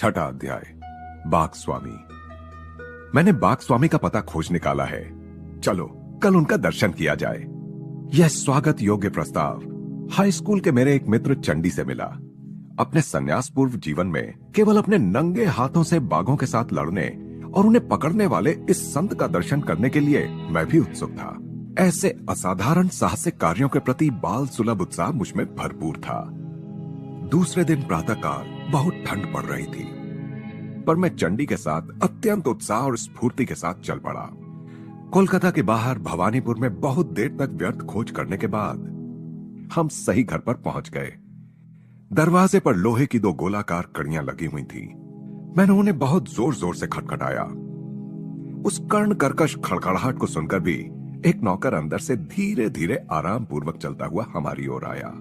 छठा अध्याय, बाघ स्वामी। मैंने बाघ स्वामी का पता खोज निकाला है। चलो कल उनका दर्शन किया जाए। यह स्वागत योग्य प्रस्ताव हाई स्कूल के मेरे एक मित्र चंडी से मिला। अपने संन्यास पूर्व जीवन में केवल अपने नंगे हाथों से बाघों के साथ लड़ने और उन्हें पकड़ने वाले इस संत का दर्शन करने के लिए मैं भी उत्सुक था। ऐसे असाधारण साहसिक कार्यों के प्रति बाल सुलभ उत्साह मुझमें भरपूर था। दूसरे दिन प्रातःकाल बहुत ठंड पड़ रही थी, पर मैं चंडी के साथ अत्यंत उत्साह और स्फूर्ति के साथ चल पड़ा। कोलकाता के बाहर भवानीपुर में बहुत देर तक व्यर्थ खोज करने के बाद हम सही घर पर पहुंच गए। दरवाजे पर लोहे की 2 गोलाकार कड़ियां लगी हुई थी। मैंने उन्हें बहुत जोर जोर से खटखटाया। उस कर्ण कर्कश खड़खड़ाहट को सुनकर भी एक नौकर अंदर से धीरे धीरे आराम पूर्वक चलता हुआ हमारी ओर आया।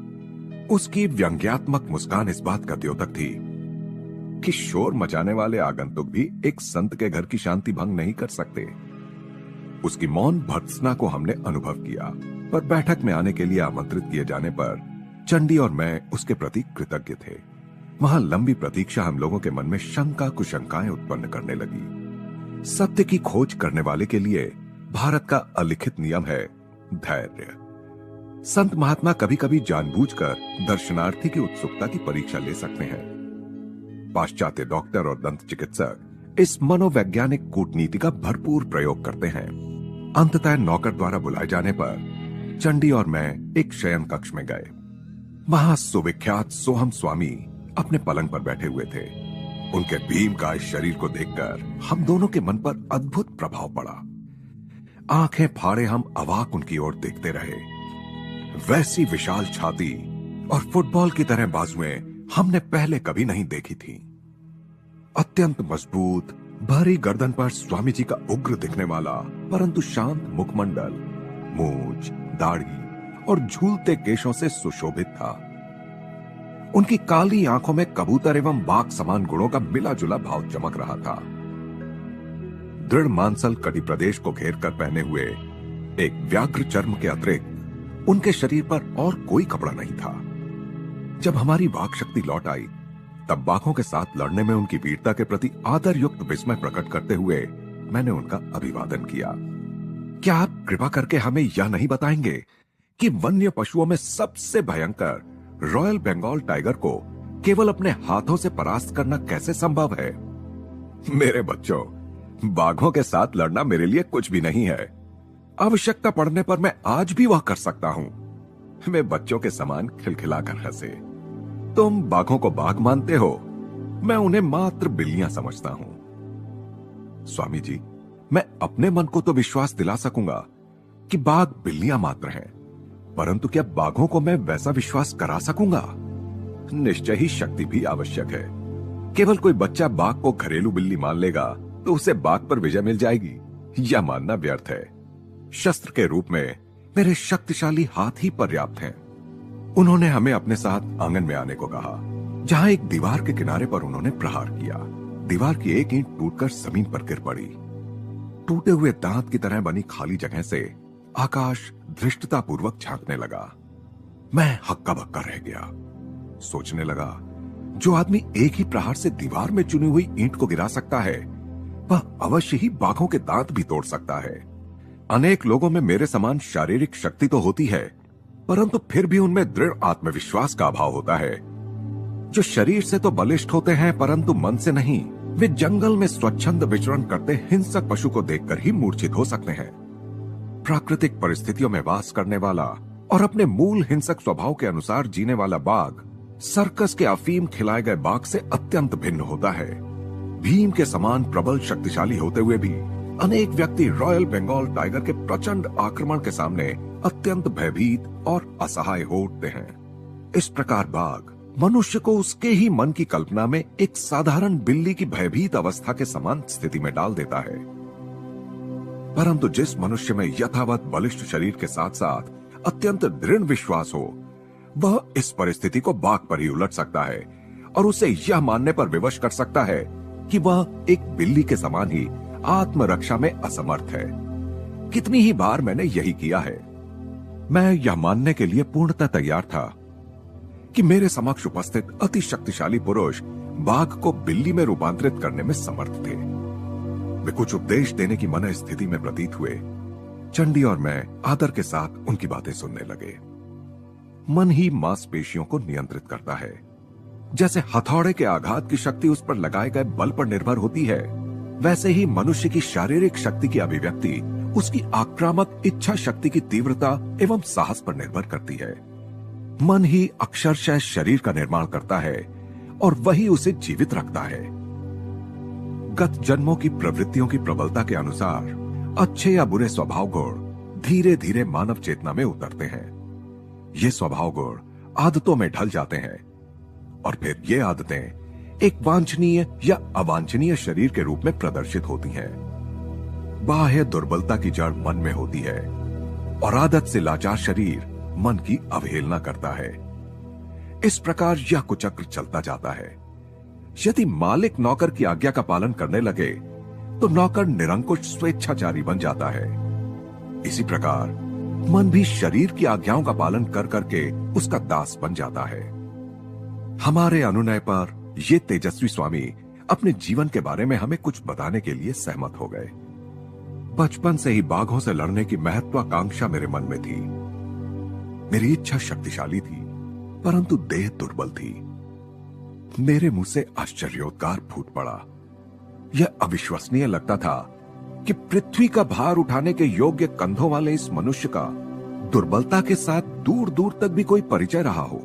उसकी व्यंग्यात्मक मुस्कान इस बात का द्योतक थी कि शोर मचाने वाले आगंतुक भी एक संत के घर की शांति भंग नहीं कर सकते। उसकी मौन भर्त्सना को हमने अनुभव किया, पर बैठक में आने के लिए आमंत्रित किए जाने पर चंडी और मैं उसके प्रति कृतज्ञ थे। वहां लंबी प्रतीक्षा हम लोगों के मन में शंका कुशंकाएं उत्पन्न करने लगी। सत्य की खोज करने वाले के लिए भारत का अलिखित नियम है धैर्य। संत महात्मा कभी कभी जानबूझकर दर्शनार्थी की उत्सुकता की परीक्षा ले सकते हैं। पाश्चात्य डॉक्टर और दंत चिकित्सक इस मनोवैज्ञानिक कूटनीति का भरपूर प्रयोग करते हैं। अंततः नौकर द्वारा बुलाए जाने पर चंडी और मैं एक शयन कक्ष में गए। वहां सुविख्यात सोहम स्वामी अपने पलंग पर बैठे हुए थे। उनके भीमकाय शरीर को देखकर हम दोनों के मन पर अद्भुत प्रभाव पड़ा। आंखें फाड़े हम अवाक उनकी ओर देखते रहे। वैसी विशाल छाती और फुटबॉल की तरह बाजुएं हमने पहले कभी नहीं देखी थी। अत्यंत मजबूत भारी गर्दन पर स्वामी जी का उग्र दिखने वाला परंतु शांत मुखमंडल मूंछ, दाढ़ी और झूलते केशों से सुशोभित था। उनकी काली आंखों में कबूतर एवं बाघ समान गुणों का मिला जुला भाव चमक रहा था। दृढ़ मांसल कटी प्रदेश को घेर कर पहने हुए एक व्याघ्र चर्म के अतिरिक्त उनके शरीर पर और कोई कपड़ा नहीं था। जब हमारी वाक शक्ति लौट आई, तब बाघों के साथ लड़ने में उनकी वीरता के प्रति आदर युक्त विस्मय प्रकट करते हुए मैंने उनका अभिवादन किया। क्या आप कृपा करके हमें यह नहीं बताएंगे कि वन्य पशुओं में सबसे भयंकर रॉयल बंगाल टाइगर को केवल अपने हाथों से परास्त करना कैसे संभव है? मेरे बच्चों, बाघों के साथ लड़ना मेरे लिए कुछ भी नहीं है। आवश्यकता पड़ने पर मैं आज भी वह कर सकता हूं। वे बच्चों के समान खिलखिलाकर हंसे। तुम बाघों को बाघ मानते हो, मैं उन्हें मात्र बिल्लियां समझता हूं। स्वामी जी, मैं अपने मन को तो विश्वास दिला सकूंगा कि बाघ बिल्लियां मात्र हैं, परंतु क्या बाघों को मैं वैसा विश्वास करा सकूंगा? निश्चय ही शक्ति भी आवश्यक है। केवल कोई बच्चा बाघ को घरेलू बिल्ली मान लेगा तो उसे बाघ पर विजय मिल जाएगी, यह मानना व्यर्थ है। शस्त्र के रूप में मेरे शक्तिशाली हाथ ही पर्याप्त हैं। उन्होंने हमें अपने साथ आंगन में आने को कहा, जहां एक दीवार के किनारे पर उन्होंने प्रहार किया। दीवार की एक ईंट टूटकर जमीन पर गिर पड़ी। टूटे हुए दांत की तरह बनी खाली जगह से आकाश धृष्टतापूर्वक झांकने लगा। मैं हक्का बक्का रह गया। सोचने लगा, जो आदमी एक ही प्रहार से दीवार में चुनी हुई ईंट को गिरा सकता है, वह अवश्य ही बाघों के दांत भी तोड़ सकता है। अनेक लोगों में मेरे समान शारीरिक शक्ति तो होती है, परंतु फिर भी उनमें दृढ़ आत्मविश्वास का अभाव होता है। जो शरीर से तो बलिष्ठ होते हैं परंतु मन से नहीं, वे जंगल में स्वच्छंद विचरण करते हिंसक पशु को देखकर ही मूर्छित हो सकते हैं। प्राकृतिक परिस्थितियों में वास करने वाला और अपने मूल हिंसक स्वभाव के अनुसार जीने वाला बाघ सर्कस के अफीम खिलाए गए बाघ से अत्यंत भिन्न होता है। भीम के समान प्रबल शक्तिशाली होते हुए भी अनेक व्यक्ति रॉयल बंगाल टाइगर के प्रचंड आक्रमण के सामने अत्यंत भयभीत और असहाय हो उठते हैं। इस प्रकार बाघ मनुष्य को उसके ही मन की कल्पना में एक साधारण बिल्ली की भयभीत अवस्था के समान स्थिति में डाल देता है। परंतु जिस मनुष्य में यथावत बलिष्ठ शरीर के साथ साथ अत्यंत दृढ़ विश्वास हो, वह इस परिस्थिति को बाघ पर ही उलट सकता है और उसे यह मानने पर विवश कर सकता है कि वह एक बिल्ली के समान ही आत्मरक्षा में असमर्थ है। कितनी ही बार मैंने यही किया है। मैं यह मानने के लिए पूर्णतः तैयार था कि मेरे समक्ष उपस्थित अति शक्तिशाली पुरुष बाघ को बिल्ली में रूपांतरित करने में समर्थ थे। वे कुछ उपदेश देने की मन स्थिति में प्रतीत हुए। चंडी और मैं आदर के साथ उनकी बातें सुनने लगे। मन ही मांसपेशियों को नियंत्रित करता है। जैसे हथौड़े के आघात की शक्ति उस पर लगाए गए बल पर निर्भर होती है, वैसे ही मनुष्य की शारीरिक शक्ति की अभिव्यक्ति उसकी आक्रामक इच्छा शक्ति की तीव्रता एवं साहस पर निर्भर करती है। मन ही अक्षरशः शरीर का निर्माण करता है और वही उसे जीवित रखता है। गत जन्मों की प्रवृत्तियों की प्रबलता के अनुसार अच्छे या बुरे स्वभाव गुण धीरे धीरे मानव चेतना में उतरते हैं। ये स्वभाव गुण आदतों में ढल जाते हैं और फिर ये आदतें एक वांछनीय या अवांछनीय शरीर के रूप में प्रदर्शित होती हैं। बाह्य दुर्बलता की जड़ मन में होती है और आदत से लाचार शरीर मन की अवहेलना करता है। इस प्रकार यह कुचक्र चलता जाता है। यदि मालिक नौकर की आज्ञा का पालन करने लगे तो नौकर निरंकुश स्वेच्छाचारी बन जाता है। इसी प्रकार मन भी शरीर की आज्ञाओं का पालन कर करके उसका दास बन जाता है। हमारे अनुनय पर ये तेजस्वी स्वामी अपने जीवन के बारे में हमें कुछ बताने के लिए सहमत हो गए। बचपन से ही बाघों से लड़ने की महत्वाकांक्षा मेरे मन में थी। मेरी इच्छा शक्तिशाली थी, परंतु देह दुर्बल थी। मेरे मुंह से आश्चर्योद्गार फूट पड़ा। यह अविश्वसनीय लगता था कि पृथ्वी का भार उठाने के योग्य कंधों वाले इस मनुष्य का दुर्बलता के साथ दूर दूर तक भी कोई परिचय रहा हो।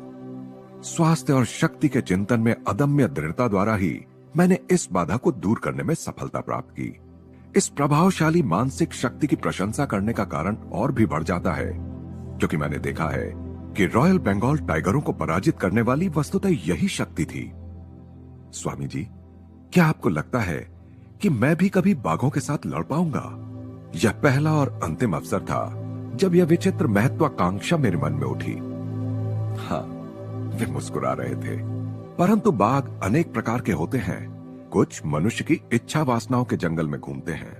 स्वास्थ्य और शक्ति के चिंतन में अदम्य दृढ़ता द्वारा ही मैंने इस बाधा को दूर करने में सफलता प्राप्त की। इस प्रभावशाली मानसिक शक्ति की प्रशंसा करने का कारण और भी बढ़ जाता है, क्योंकि मैंने देखा है कि रॉयल बंगाल टाइगरों को पराजित करने वाली वस्तुतः यही शक्ति थी। स्वामी जी, क्या आपको लगता है कि मैं भी कभी बाघों के साथ लड़ पाऊंगा? यह पहला और अंतिम अवसर था जब यह विचित्र महत्वाकांक्षा मेरे मन में उठी। हाँ, वे मुस्कुरा रहे थे। परंतु बाघ अनेक प्रकार के होते हैं। कुछ मनुष्य की इच्छा वासनाओं के जंगल में घूमते हैं।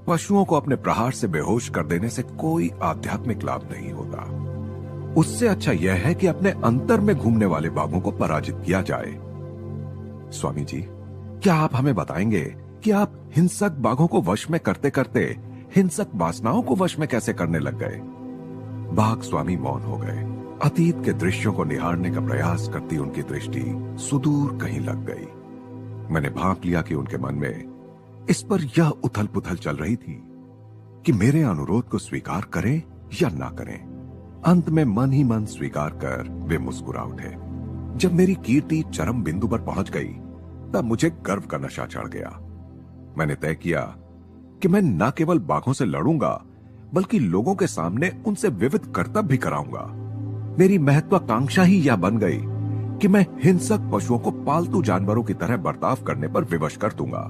पशुओं को अपने प्रहार से बेहोश कर देने से कोई आध्यात्मिक लाभ नहीं होता। उससे अच्छा यह है कि अपने अंतर में घूमने वाले बाघों को पराजित किया जाए। स्वामी जी, क्या आप हमें बताएंगे कि आप हिंसक बाघों को वश में करते करते हिंसक वासनाओं को वश में कैसे करने लग गए? बाघ स्वामी मौन हो गए। अतीत के दृश्यों को निहारने का प्रयास करती उनकी दृष्टि सुदूर कहीं लग गई। मैंने भांप लिया कि उनके मन में इस पर यह उथल पुथल चल रही थी कि मेरे अनुरोध को स्वीकार करें या ना करें। अंत में मन ही मन स्वीकार कर वे मुस्कुरा उठे। जब मेरी कीर्ति चरम बिंदु पर पहुंच गई, तब मुझे गर्व का नशा चढ़ गया। मैंने तय किया कि मैं न केवल बाघों से लड़ूंगा, बल्कि लोगों के सामने उनसे विविध कर्तव्य भी कराऊंगा। मेरी महत्वाकांक्षा ही यह बन गई कि मैं हिंसक पशुओं को पालतू जानवरों की तरह बर्ताव करने पर विवश कर दूंगा।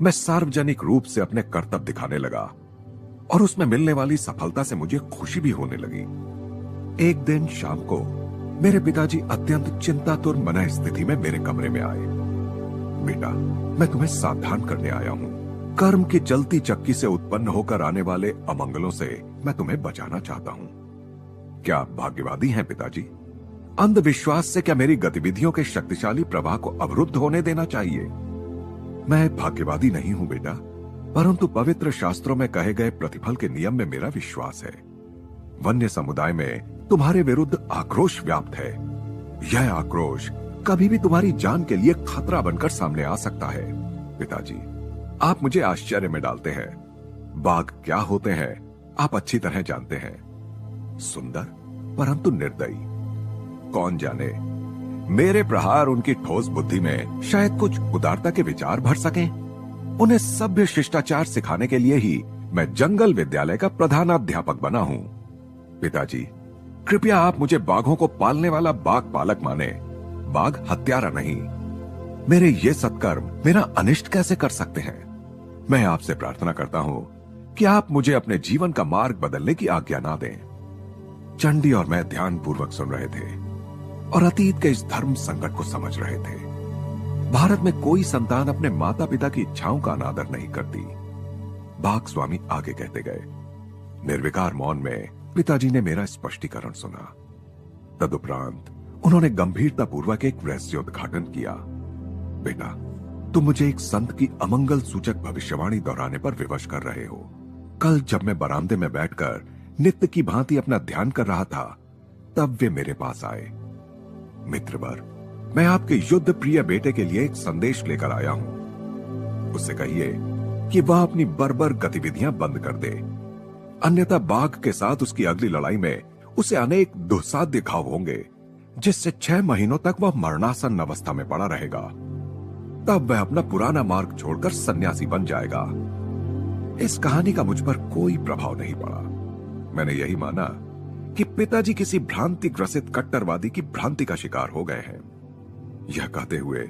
मैं सार्वजनिक रूप से अपने कर्तव्य दिखाने लगा और उसमें मिलने वाली सफलता से मुझे खुशी भी होने लगी। एक दिन शाम को मेरे पिताजी अत्यंत चिंतातुर मन स्थिति में मेरे कमरे में आए। बेटा, मैं तुम्हें सावधान करने आया हूं। कर्म की चलती चक्की से उत्पन्न होकर आने वाले अमंगलों से मैं तुम्हें बचाना चाहता हूं। क्या आप भाग्यवादी हैं पिताजी? अंधविश्वास से क्या मेरी गतिविधियों के शक्तिशाली प्रवाह को अवरुद्ध होने देना चाहिए? मैं भाग्यवादी नहीं हूं बेटा, परंतु पवित्र शास्त्रों में कहे गए प्रतिफल के नियम में मेरा विश्वास है। वन्य समुदाय में तुम्हारे विरुद्ध आक्रोश व्याप्त है। यह आक्रोश कभी भी तुम्हारी जान के लिए खतरा बनकर सामने आ सकता है। पिताजी, आप मुझे आश्चर्य में डालते हैं। बाघ क्या होते हैं आप अच्छी तरह जानते हैं। सुंदर परंतु निर्दयी। कौन जाने, मेरे प्रहार उनकी ठोस बुद्धि में शायद कुछ उदारता के विचार भर सकें। उन्हें सभ्य शिष्टाचार सिखाने के लिए ही मैं जंगल विद्यालय का प्रधानाध्यापक बना हूं। पिताजी, कृपया आप मुझे बाघों को पालने वाला बाघ पालक माने, बाघ हत्यारा नहीं। मेरे ये सत्कर्म मेरा अनिष्ट कैसे कर सकते हैं? मैं आपसे प्रार्थना करता हूं कि आप मुझे अपने जीवन का मार्ग बदलने की आज्ञा ना दें। चंडी और मैं ध्यानपूर्वक सुन रहे थे और अतीत के इस धर्म संकट को समझ रहे थे। भारत में कोई संतान अपने माता पिता की इच्छाओं का अनादर नहीं करती। बाघ स्वामी आगे कहते गए। निर्विकार मौन में पिताजी ने मेरा स्पष्टीकरण सुना। तदुपरांत उन्होंने गंभीरता पूर्वक एक रहस्योद्घाटन किया। बेटा, तुम मुझे एक संत की अमंगल सूचक भविष्यवाणी दोहराने पर विवश कर रहे हो। कल जब मैं बरामदे में बैठकर नित्य की भांति अपना ध्यान कर रहा था, तब वे मेरे पास आए। मित्रवर, मैं आपके युद्ध प्रिय बेटे के लिए एक संदेश लेकर आया हूं। उससे कहिए कि वह अपनी बर्बर गतिविधियां बंद कर दे, अन्यथा बाघ के साथ उसकी अगली लड़ाई में उसे अनेक दुस्साध्य घाव होंगे, जिससे 6 महीनों तक वह मरणासन अवस्था में पड़ा रहेगा। तब वह अपना पुराना मार्ग छोड़कर सन्यासी बन जाएगा। इस कहानी का मुझ पर कोई प्रभाव नहीं पड़ा। मैंने यही माना कि पिताजी किसी भ्रांति ग्रसित कट्टरवादी की भ्रांति का शिकार हो गए हैं। यह कहते हुए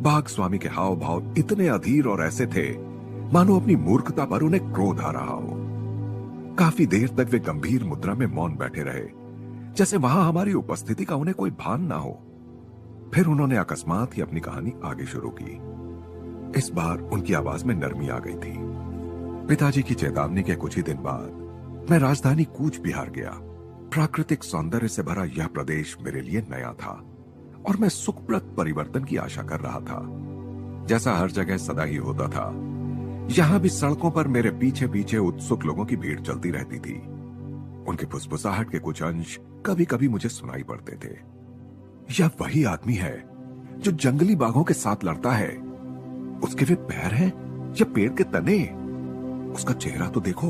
बाघ स्वामी के हाव भाव इतने अधीर और ऐसे थे मानो अपनी मूर्खता पर उन्हें क्रोध आ रहा हो। काफी देर तक वे गंभीर मुद्रा में मौन बैठे रहे, जैसे वहां हमारी उपस्थिति का उन्हें कोई भान ना हो। फिर उन्होंने अकस्मात ही अपनी कहानी आगे शुरू की। इस बार उनकी आवाज में नरमी आ गई थी। पिताजी की चेतावनी के कुछ ही दिन बाद मैं राजधानी कूच बिहार गया। प्राकृतिक सौंदर्य से भरा यह प्रदेश मेरे लिए नया था और मैं सुखप्रद परिवर्तन की आशा कर रहा था। जैसा हर जगह सदा ही होता था, यहां भी सड़कों पर मेरे पीछे पीछे उत्सुक लोगों की भीड़ चलती रहती थी। उनकी फुसफुसाहट के कुछ अंश कभी कभी मुझे सुनाई पड़ते थे। यह वही आदमी है जो जंगली बाघों के साथ लड़ता है। उसके वे पैर हैं या पेड़ के तने? उसका चेहरा तो देखो,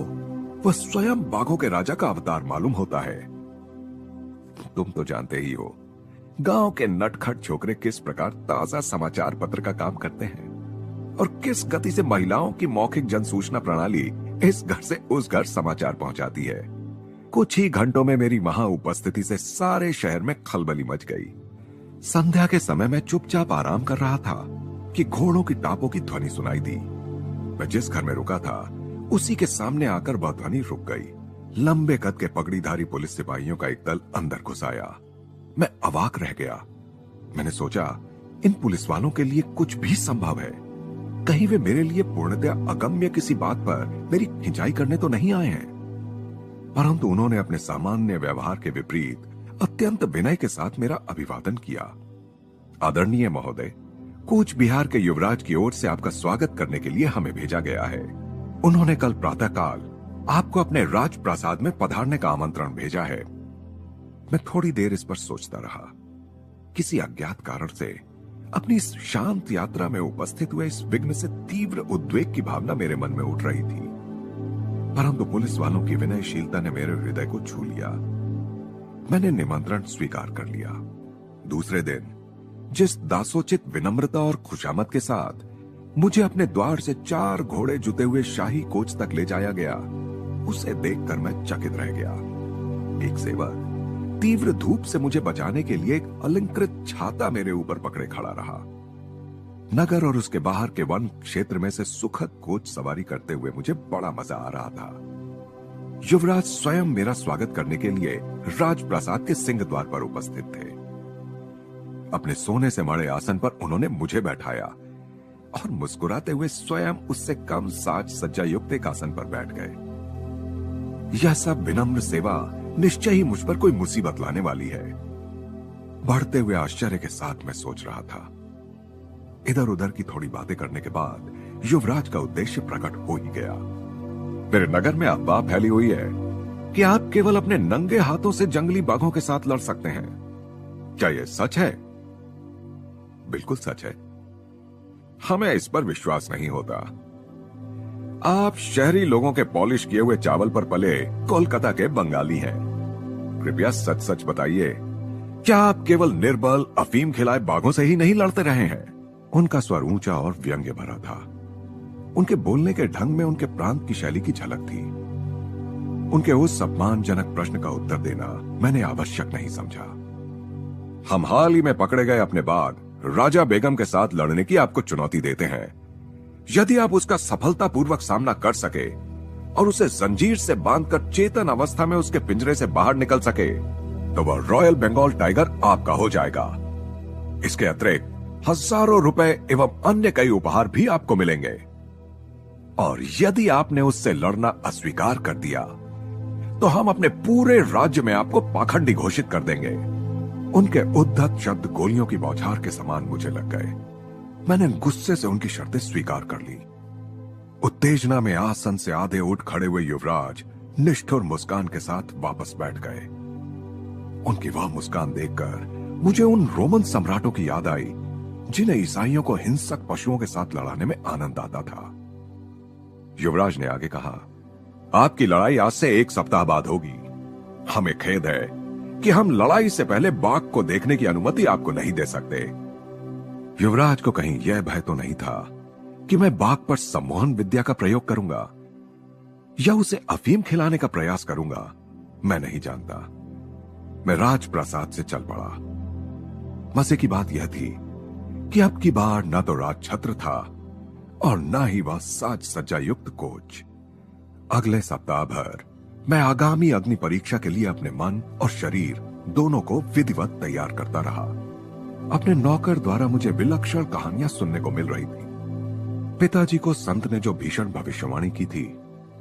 वह स्वयं बाघों के राजा का अवतार मालूम होता है। तुम तो जानते ही हो गांव के नटखट छोकरे किस प्रकार ताजा समाचार पत्र का काम करते हैं और किस गति से महिलाओं की मौखिक जनसूचना प्रणाली इस घर से उस घर समाचार पहुंचाती है। कुछ ही घंटों में मेरी वहां उपस्थिति से सारे शहर में खलबली मच गई। संध्या के समय मैं चुपचाप आराम कर रहा था कि घोड़ों की टापों की ध्वनि सुनाई दी। मैं जिस घर में रुका था उसी के सामने आकर वह ध्वनि रुक गई। लंबे कद के पगड़ीधारी पुलिस सिपाहियों का एक दल अंदर घुस आया। मैं अवाक रह गया। मैंने सोचा, इन पुलिस वालों के लिए कुछ भी संभव है। कहीं वे मेरे लिए पूर्णतया अगम्य किसी बात पर मेरी खिंचाई करने तो नहीं आए हैं। परंतु उन्होंने अपने सामान्य व्यवहार के विपरीत अत्यंत विनय के साथ मेरा अभिवादन किया। आदरणीय महोदय, कूच बिहार के युवराज की ओर से आपका स्वागत करने के लिए हमें भेजा गया है। उन्होंने कल प्रातःकाल आपको अपने राजप्रासाद में पधारने का आमंत्रण भेजा है। मैं थोड़ी देर इस पर सोचता रहा। किसी अज्ञात कारण से अपनी इस शांत यात्रा में उपस्थित हुए इस विघ्न से तीव्र उद्वेग की भावना मेरे मन में उठ रही थी। परंतु पुलिस वालों की विनयशीलता ने मेरे हृदय को छू लिया। मैंने निमंत्रण स्वीकार कर लिया। दूसरे दिन जिस दासोचित विनम्रता और खुशामद के साथ मुझे अपने द्वार से 4 घोड़े जुते हुए शाही कोच तक ले जाया गया, उसे देखकर मैं चकित रह गया। एक सेवक तीव्र धूप से मुझे बचाने के लिए एक अलंकृत छाता मेरे ऊपर पकड़े खड़ा रहा। नगर और उसके बाहर के वन क्षेत्र में से सुखद कोच सवारी करते हुए मुझे बड़ा मजा आ रहा था। युवराज स्वयं मेरा स्वागत करने के लिए राजप्रासाद के सिंह द्वार पर उपस्थित थे। अपने सोने से मढ़े आसन पर उन्होंने मुझे बैठाया और मुस्कुराते हुए स्वयं उससे कम साज सज्जा युक्त एक आसन पर बैठ गए। यह सब विनम्र सेवा निश्चय ही मुझ पर कोई मुसीबत लाने वाली है। बढ़ते हुए आश्चर्य के साथ मैं सोच रहा था। इधर उधर की थोड़ी बातें करने के बाद युवराज का उद्देश्य प्रकट हो ही गया। मेरे नगर में अफवाह फैली हुई है कि आप केवल अपने नंगे हाथों से जंगली बाघों के साथ लड़ सकते हैं। क्या यह सच है? बिल्कुल सच है। हमें इस पर विश्वास नहीं होता। आप शहरी लोगों के पॉलिश किए हुए चावल पर पले कोलकाता के बंगाली हैं। कृपया सच सच बताइए, क्या आप केवल निर्बल अफीम खिलाए बाघों से ही नहीं लड़ते रहे हैं? उनका स्वर ऊंचा और व्यंग्य भरा था। उनके बोलने के ढंग में उनके प्रांत की शैली की झलक थी। उनके उस सम्मानजनक प्रश्न का उत्तर देना मैंने आवश्यक नहीं समझा। हम हाल ही में पकड़े गए अपने बाघ राजा बेगम के साथ लड़ने की आपको चुनौती देते हैं। यदि आप उसका सफलतापूर्वक सामना कर सके और उसे जंजीर से बांधकर चेतन अवस्था में उसके पिंजरे से बाहर निकल सके, तो वह रॉयल बंगाल टाइगर आपका हो जाएगा। इसके अतिरिक्त हजारों रुपए एवं अन्य कई उपहार भी आपको मिलेंगे। और यदि आपने उससे लड़ना अस्वीकार कर दिया, तो हम अपने पूरे राज्य में आपको पाखंडी घोषित कर देंगे। उनके उद्धत शब्द गोलियों की बौछार के समान मुझे लग गए। मैंने गुस्से से उनकी शर्तें स्वीकार कर ली। उत्तेजना में आसन से आधे उठ खड़े हुए युवराज निष्ठुर मुस्कान के साथ वापस बैठ गए। उनकी वह मुस्कान देखकर मुझे उन रोमन सम्राटों की याद आई जिन्हें ईसाइयों को हिंसक पशुओं के साथ लड़ाने में आनंद आता था। युवराज ने आगे कहा, आपकी लड़ाई आज से 1 सप्ताह बाद होगी। हमें खेद है कि हम लड़ाई से पहले बाघ को देखने की अनुमति आपको नहीं दे सकते। युवराज को कहीं यह भय तो नहीं था कि मैं बाघ पर सम्मोहन विद्या का प्रयोग करूंगा या उसे अफीम खिलाने का प्रयास करूंगा, मैं नहीं जानता। मैं राजप्रासाद से चल पड़ा। मजे की बात यह थी कि अब की बार न तो राजछत्र था और न ही वह साज सज्जा युक्त कोच। अगले सप्ताह भर मैं आगामी अग्नि परीक्षा के लिए अपने मन और शरीर दोनों को विधिवत तैयार करता रहा। अपने नौकर द्वारा मुझे विलक्षण कहानियां सुनने को मिल रही थी। पिताजी को संत ने जो भीषण भविष्यवाणी की थी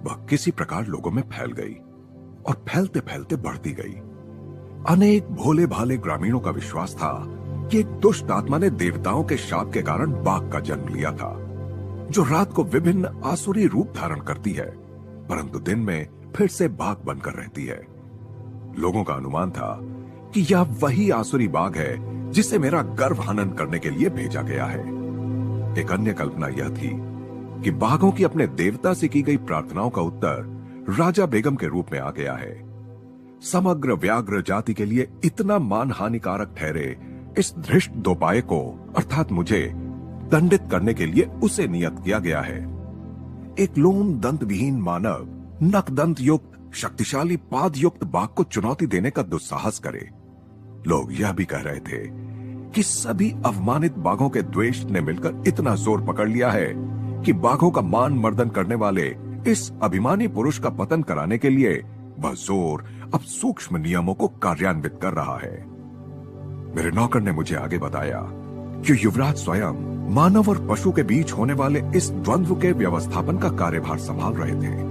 वह किसी प्रकार लोगों में फैल गई और फैलते फैलते बढ़ती गई। अनेक भोले भाले ग्रामीणों का विश्वास था कि एक दुष्ट आत्मा ने देवताओं के शाप के कारण बाघ का जन्म लिया था, जो रात को विभिन्न आसुरी रूप धारण करती है परंतु दिन में फिर से बाघ बनकर रहती है। लोगों का अनुमान था कि यह वही आसुरी बाघ है जिसे मेरा गर्भ हनन करने के लिए भेजा गया है। एक अन्य कल्पना यह थी कि बाघों की अपने देवता से की गई प्रार्थनाओं का उत्तर राजा बेगम के रूप में आ गया है। समग्र व्याघ्र जाति के लिए इतना मान हानिकारक ठहरे इस धृष्ट दोपाय को अर्थात मुझे दंडित करने के लिए उसे नियत किया गया है। एक लोम दंत विहीन मानव नख दंत युक्त शक्तिशाली पाद युक्त बाघ को चुनौती देने का दुस्साहस करे। लोग यह भी कह रहे थे कि सभी अवमानित बाघों के द्वेष ने मिलकर इतना जोर पकड़ लिया है कि बाघों का मान मर्दन करने वाले इस अभिमानी पुरुष का पतन कराने के लिए वह जोर अब सूक्ष्म नियमों को कार्यान्वित कर रहा है। मेरे नौकर ने मुझे आगे बताया कि युवराज स्वयं मानव और पशु के बीच होने वाले इस द्वंद्व के व्यवस्थापन का कार्यभार संभाल रहे थे।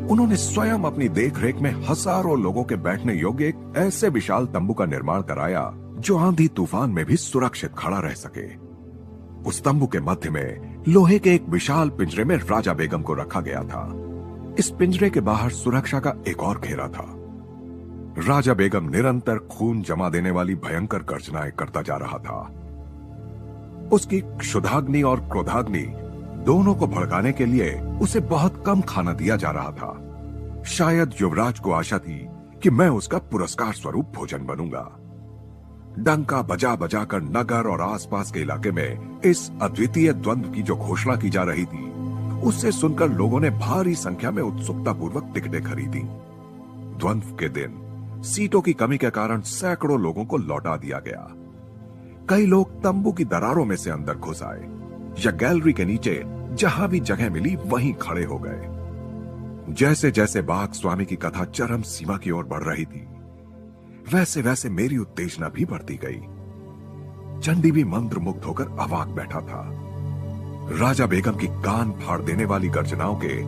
उन्होंने स्वयं अपनी देखरेख में हजारों लोगों के बैठने योग्य एक ऐसे विशाल तंबू का निर्माण कराया जो आंधी तूफान में भी सुरक्षित खड़ा रह सके। उस तंबू के मध्य में लोहे के एक विशाल पिंजरे में राजा बेगम को रखा गया था। इस पिंजरे के बाहर सुरक्षा का एक और घेरा था। राजा बेगम निरंतर खून जमा देने वाली भयंकर गर्जनाएं करता जा रहा था। उसकी क्षुधाग्नि और क्रोधाग्नि दोनों को भड़काने के लिए उसे बहुत कम खाना दिया जा रहा था। शायद युवराज को आशा थी कि मैं उसका पुरस्कार स्वरूप भोजन बनूंगा। डंका बजा बजा कर नगर और आसपास के इलाके में इस अद्वितीय द्वंद्व की जो घोषणा की जा रही थी उससे सुनकर लोगों ने भारी संख्या में उत्सुकता पूर्वक टिकटें खरीदी। द्वंद्व के दिन सीटों की कमी के कारण सैकड़ों लोगों को लौटा दिया गया। कई लोग तंबू की दरारों में से अंदर घुस आए या गैलरी के नीचे जहां भी जगह मिली वहीं खड़े हो गए। जैसे जैसे बाघ स्वामी की कथा चरम सीमा की ओर बढ़ रही थी वैसे वैसे मेरी उत्तेजना भी बढ़ती गई। चंडी भी मंत्र मुग्ध होकर अवाक बैठा था। राजा बेगम की कान फाड़ देने वाली गर्जनाओं के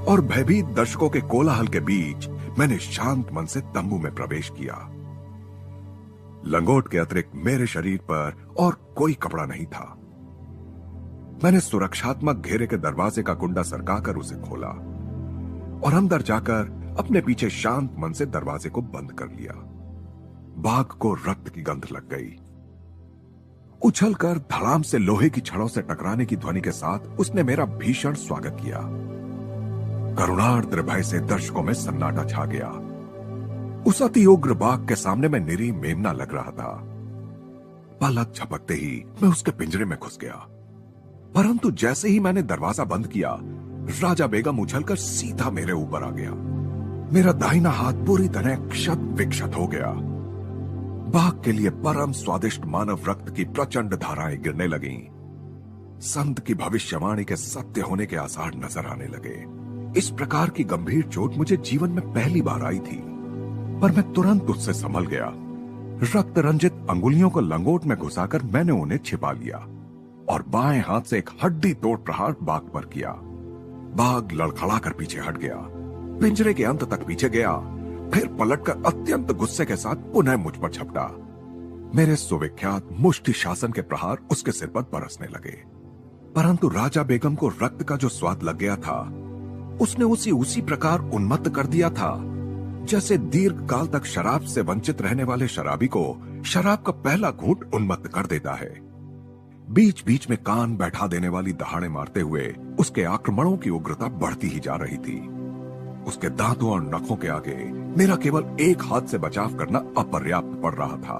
और भयभीत दर्शकों के कोलाहल के बीच मैंने शांत मन से तंबू में प्रवेश किया। लंगोट के अतिरिक्त मेरे शरीर पर और कोई कपड़ा नहीं था। मैंने सुरक्षात्मक घेरे के दरवाजे का कुंडा सरकाकर उसे खोला और अंदर जाकर अपने पीछे शांत मन से दरवाजे को बंद कर लिया। बाघ को रक्त की गंध लग गई। उछलकर धड़ाम से लोहे की छड़ों से टकराने की ध्वनि के साथ उसने मेरा भीषण स्वागत किया। करुणार्द्र भय से दर्शकों में सन्नाटा छा गया। उस अति उग्र बाघ के सामने मैं निरी मेमना लग रहा था। पलक झपकते ही मैं उसके पिंजरे में घुस गया, परंतु जैसे ही मैंने दरवाजा बंद किया राजा बेगम उछलकर सीधा मेरे ऊपर आ गया। मेरा दाहिना हाथ पूरी तरह क्षत विक्षत हो गया। बाघ के लिए परम स्वादिष्ट मानव रक्त की प्रचंड धाराएं गिरने लगीं। संत की भविष्यवाणी के सत्य होने के आसार नजर आने लगे। इस प्रकार की गंभीर चोट मुझे जीवन में पहली बार आई थी, पर मैं तुरंत उससे संभल गया। रक्त रंजित अंगुलियों को लंगोट में घुसाकर मैंने उन्हें छिपा लिया और बाएं हाथ से एक हड्डी तोड़ प्रहार बाघ पर किया। बाघ लड़खड़ाकर पीछे हट गया, पिंजरे के अंत तक पीछे गया, फिर पलटकर अत्यंत गुस्से के साथ पुनः मुझ पर झपटा। मेरे सुविख्यात मुष्टि शासन के प्रहार उसके सिर पर बरसने लगे। परंतु राजा बेगम को रक्त का जो स्वाद लग गया था, उसने उसी प्रकार उन्मत्त कर दिया था जैसे दीर्घ काल तक शराब से वंचित रहने वाले शराबी को शराब का पहला घूंट उन्मत्त कर देता है। बीच बीच में कान बैठा देने वाली दहाड़े मारते हुए उसके आक्रमणों की उग्रता बढ़ती ही जा रही थी। उसके दांतों और नखों के आगे मेरा केवल एक हाथ से बचाव करना अपर्याप्त पड़ रहा था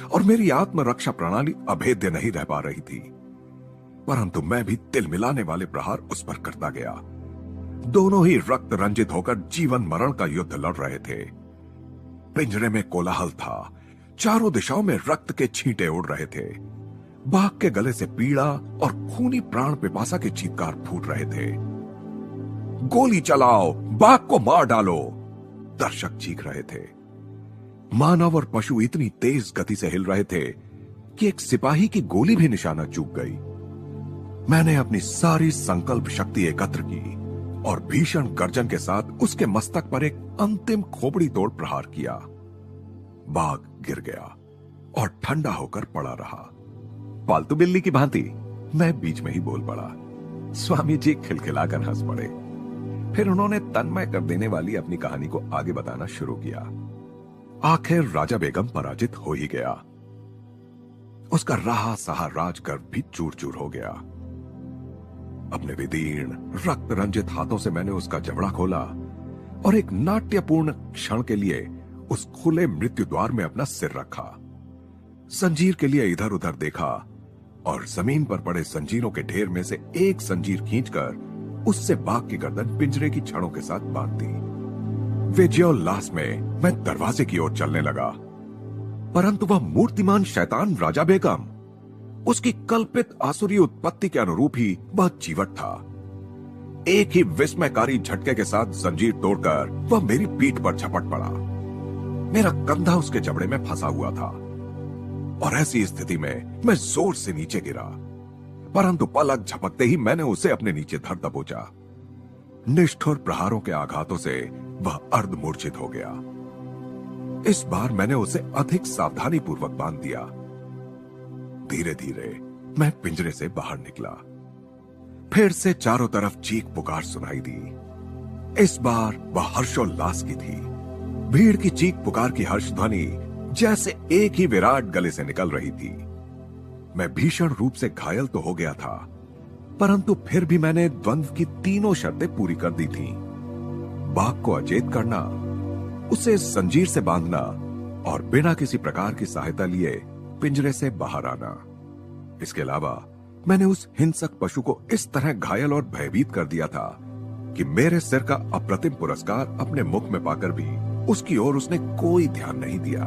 और मेरी आत्मरक्षा प्रणाली अभेद्य नहीं रह पा रही थी। परंतु मैं भी तिलमिलाने वाले प्रहार उस पर करता गया। दोनों ही रक्त रंजित होकर जीवन मरण का युद्ध लड़ रहे थे। पिंजरे में कोलाहल था, चारों दिशाओं में रक्त के छींटे उड़ रहे थे। बाघ के गले से पीड़ा और खूनी प्राण पिपासा के चीत्कार फूट रहे थे। गोली चलाओ, बाघ को मार डालो, दर्शक चीख रहे थे। मानव और पशु इतनी तेज गति से हिल रहे थे कि एक सिपाही की गोली भी निशाना चूक गई। मैंने अपनी सारी संकल्प शक्ति एकत्र की और भीषण गर्जन के साथ उसके मस्तक पर एक अंतिम खोपड़ी तोड़ प्रहार किया। बाघ गिर गया और ठंडा होकर पड़ा रहा। पालतू बिल्ली की भांति मैं बीच में ही बोल पड़ा। स्वामी जी खिलखिलाकर हंस पड़े। फिर उन्होंने तन्मय कर देने वाली अपनी कहानी को आगे बताना शुरू किया। आखिर राजा बेगम पराजित हो ही गया। उसका रहा सहा राजगर्भ भी चूर चूर हो गया। अपने विदीर्ण रक्त रंजित हाथों से मैंने उसका जबड़ा खोला और एक नाट्यपूर्ण क्षण के लिए उस खुले मृत्यु द्वार में अपना सिर रखा। जंजीर के लिए इधर उधर देखा और जमीन पर पड़े जंजीरों के ढेर में से एक जंजीर खींचकर उससे बाघ की गर्दन पिंजरे की छड़ों के साथ बांध दी। विजयोल्लास में मैं दरवाजे की ओर चलने लगा, परंतु वह मूर्तिमान शैतान राजा बेगम उसकी कल्पित आसुरी उत्पत्ति के अनुरूप ही वह जीवट था। एक ही विस्मयकारी झटके के साथ जंजीर तोड़कर वह मेरी पीठ पर झपट पड़ा। मेरा कंधा उसके जबड़े में फंसा हुआ था और ऐसी स्थिति में मैं जोर से नीचे गिरा, परंतु पलक झपकते ही मैंने उसे अपने नीचे धर दबोचा। निष्ठुर प्रहारों के आघातों से वह अर्धमूर्छित हो गया। इस बार मैंने उसे अधिक सावधानी पूर्वक बांध दिया। धीरे धीरे मैं पिंजरे से बाहर निकला। फिर से चारों तरफ चीख पुकार सुनाई दी। इस बार वह हर्षोल्लास की थी। भीड़ की चीख पुकार की हर्ष ध्वनि जैसे एक ही विराट गले से निकल रही थी। मैं भीषण रूप से घायल तो हो गया था, परंतु फिर भी मैंने द्वंद्व की तीनों शर्तें पूरी कर दी थीं। बाघ को अचेत करना, उसे जंजीर से बांधना और बिना किसी प्रकार की सहायता लिए पिंजरे से बाहर आना। इसके अलावा मैंने उस हिंसक पशु को इस तरह घायल और भयभीत कर दिया था कि मेरे सिर का अप्रतिम पुरस्कार अपने मुख में पाकर भी उसकी ओर उसने कोई ध्यान नहीं दिया।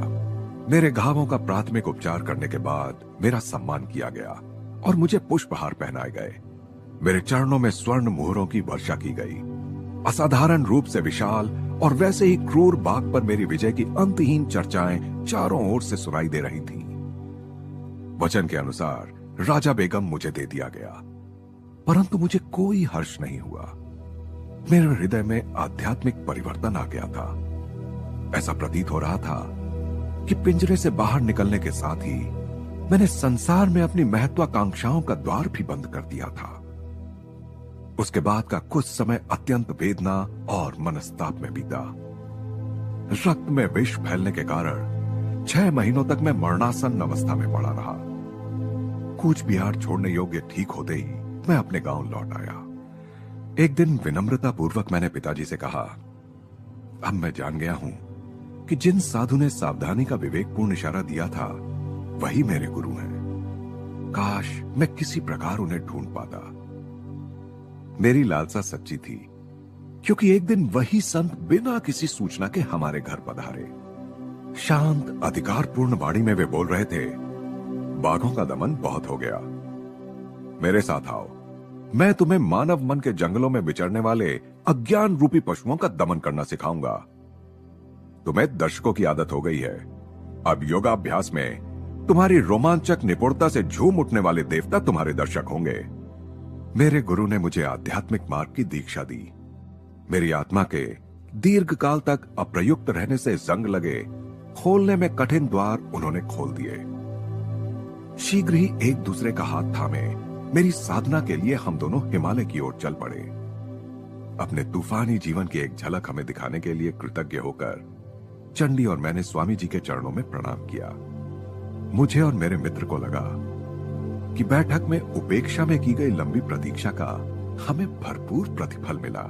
मेरे घावों का प्राथमिक उपचार करने के बाद मेरा सम्मान किया गया और मुझे पुष्पहार पहनाए गए। मेरे चरणों में स्वर्ण मोहरों की वर्षा की गई। असाधारण रूप से विशाल और वैसे ही क्रूर बाघ पर मेरी विजय की अंतहीन चर्चाएं चारों ओर से सुनाई दे रही थीं। वचन के अनुसार राजा बेगम मुझे दे दिया गया, परंतु मुझे कोई हर्ष नहीं हुआ। मेरे हृदय में आध्यात्मिक परिवर्तन आ गया था। ऐसा प्रतीत हो रहा था कि पिंजरे से बाहर निकलने के साथ ही मैंने संसार में अपनी महत्वाकांक्षाओं का द्वार भी बंद कर दिया था। उसके बाद का कुछ समय अत्यंत वेदना और मनस्ताप में बीता। रक्त में विष फैलने के कारण 6 महीनों तक मैं मरणासन अवस्था में पड़ा रहा। कूच बिहार छोड़ने योग्य ठीक होते ही मैं अपने गांव लौट आया। एक दिन विनम्रता पूर्वक मैंने पिताजी से कहा, अब मैं जान गया हूं कि जिन साधु ने सावधानी का विवेकपूर्ण इशारा दिया था वही मेरे गुरु हैं। काश मैं किसी प्रकार उन्हें ढूंढ पाता। मेरी लालसा सच्ची थी, क्योंकि एक दिन वही संत बिना किसी सूचना के हमारे घर पधारे। शांत अधिकारपूर्ण वाणी में वे बोल रहे थे, बाघों का दमन बहुत हो गया, मेरे साथ आओ, मैं तुम्हें मानव मन के जंगलों में विचरने वाले अज्ञान रूपी पशुओं का दमन करना सिखाऊंगा। तुम्हें दर्शकों की आदत हो गई है, अब योगाभ्यास में तुम्हारी रोमांचक निपुणता से झूम उठने वाले देवता तुम्हारे दर्शक होंगे। मेरे गुरु ने मुझे आध्यात्मिक मार्ग की दीक्षा दी। मेरी आत्मा के दीर्घ काल तक अप्रयुक्त रहने से जंग लगे खोलने में कठिन द्वार उन्होंने खोल दिए। शीघ्र ही एक दूसरे का हाथ थामे मेरी साधना के लिए हम दोनों हिमालय की ओर चल पड़े। अपने तूफानी जीवन की एक झलक हमें दिखाने के लिए कृतज्ञ होकर चंडी और मैंने स्वामी जी के चरणों में प्रणाम किया। मुझे और मेरे मित्र को लगा कि बैठक में उपेक्षा में की गई लंबी प्रतीक्षा का हमें भरपूर प्रतिफल मिला।